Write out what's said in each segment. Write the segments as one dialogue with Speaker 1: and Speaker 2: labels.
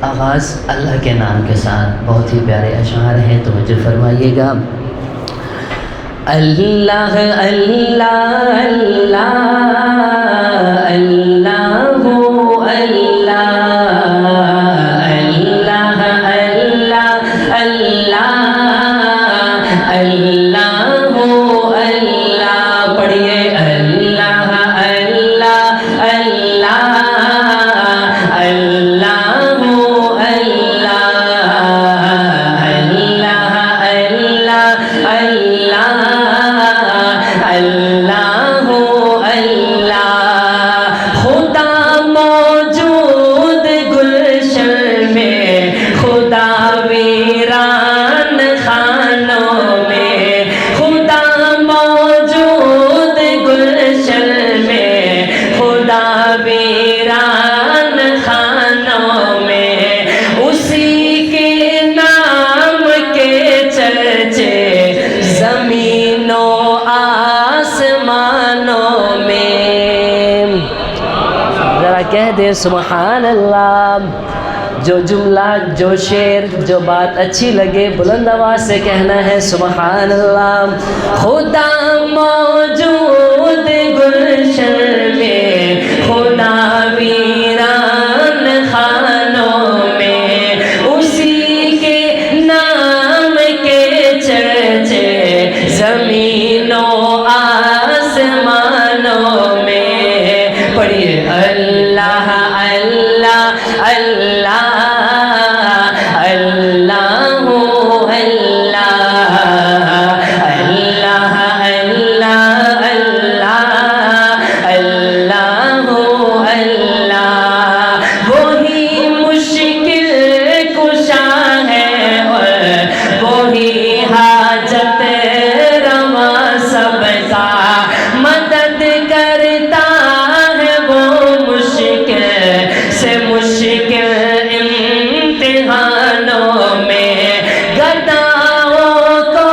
Speaker 1: آغاز اللہ کے نام کے ساتھ بہت ہی پیارے اشعار ہیں، توجہ فرمائیے گا۔ اللہ اللہ اللہ اللہ ہو اللہ، اللہ اللہ اللہ اللہ ہو اللہ، پڑھیے اللہ اللہ اللہ اللہ ہو اللہ، اللہ اللہ اللہ اللہ ہو اللہ، خدا موجود گلشن میں، خدا ویران خانوں میں، خدا موجود گلشن میں، خدا ویران خانوں میں، اسی کے نام کے چرچے زمینوں آسمانوں میں۔ ذرا کہہ دے سبحان اللہ۔ جو جملہ، جو شعر، جو بات اچھی لگے بلند آواز سے کہنا ہے سبحان اللہ۔ خدا موجود گلشن میں، خدا ویران خانوں میں، اسی کے نام کے چرچے زمینوں آسمانوں میں، پڑھیے اللہ اللہ اللہ اللہ ہو اللہ، اللہ اللہ اللہ اللہ ہو اللہ، وہی مشکل کشا ہے اور وہی حاجت رواں سب کا مدد کرتا ہے، وہ مشکل سے مشکل امتحانوں میں، گداؤں کو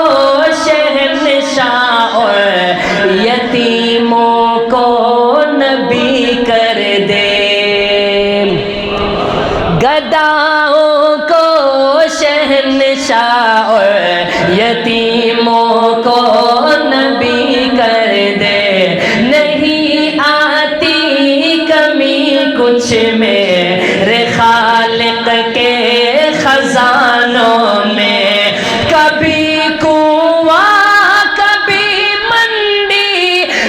Speaker 1: شہنشاہ اور یتیموں کو نبی کر دے، گداؤں کو شہنشاہ اور یتیموں کو نبی کر دے، نہیں آتی کمی کچھ میرے خالق کے خزانوں میں، کبھی کنواں کبھی منڈی،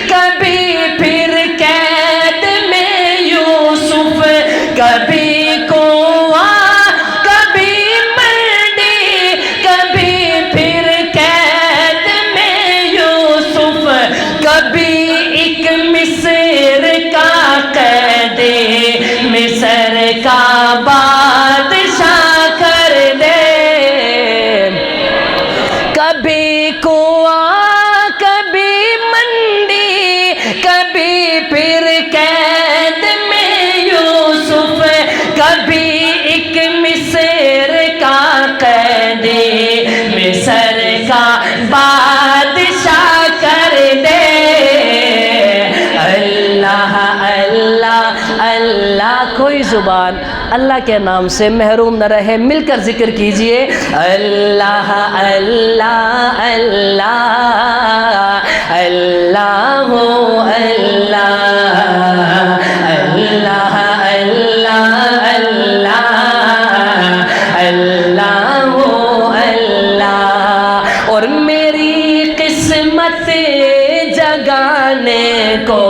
Speaker 1: کبھی پھر قید میں یوسف، کبھی کنواں کبھی منڈی، کبھی پھر قید میں یوسف، کبھی ایک مصر کا قیدی مصر کا بادشاہ کر دے، کبھی کنواں کبھی منڈی، کبھی پھر قید میں یوسف، کبھی ایک مصر کا قیدی مصر کا بادشاہ کر دے، اللہ اللہ اللہ۔ کوئی زبان اللہ کے نام سے محروم نہ رہے، مل کر ذکر کیجئے اللہ اللہ اللہ اللہ ہو اللہ، اللہ اللہ اللہ اللہ ہو اللہ، اور میری قسمت جگانے کو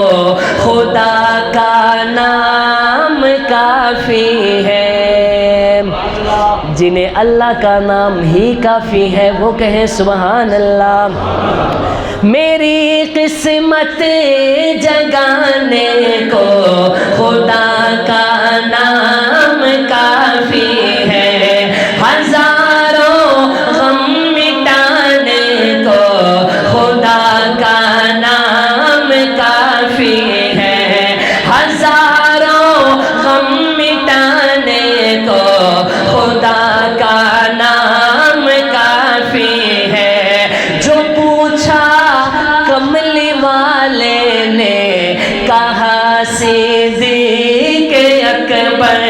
Speaker 1: خدا کا نام کافی ہے، جنہیں اللہ کا نام ہی کافی ہے وہ کہیں سبحان اللہ۔ میری قسمت جگانے کو خدا کا نام کافی ہے، ہزاروں غم مٹانے کو خدا کا نام کافی ہے، ہزاروں غم مٹانے کو خدا کا نام کافی ہے، جو پوچھا کملی والے نے کہا صدیق اکبر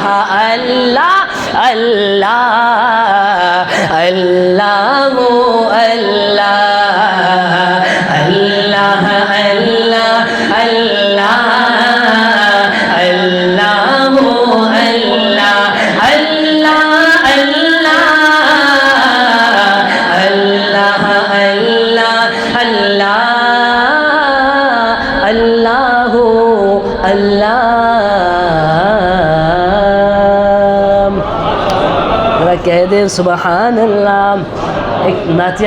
Speaker 1: اللہ اللہ اللہ اللہ اللہ اللہ اللہ اللہ ذرا کہہ دیں سبحان اللہ. ایک نعتیہ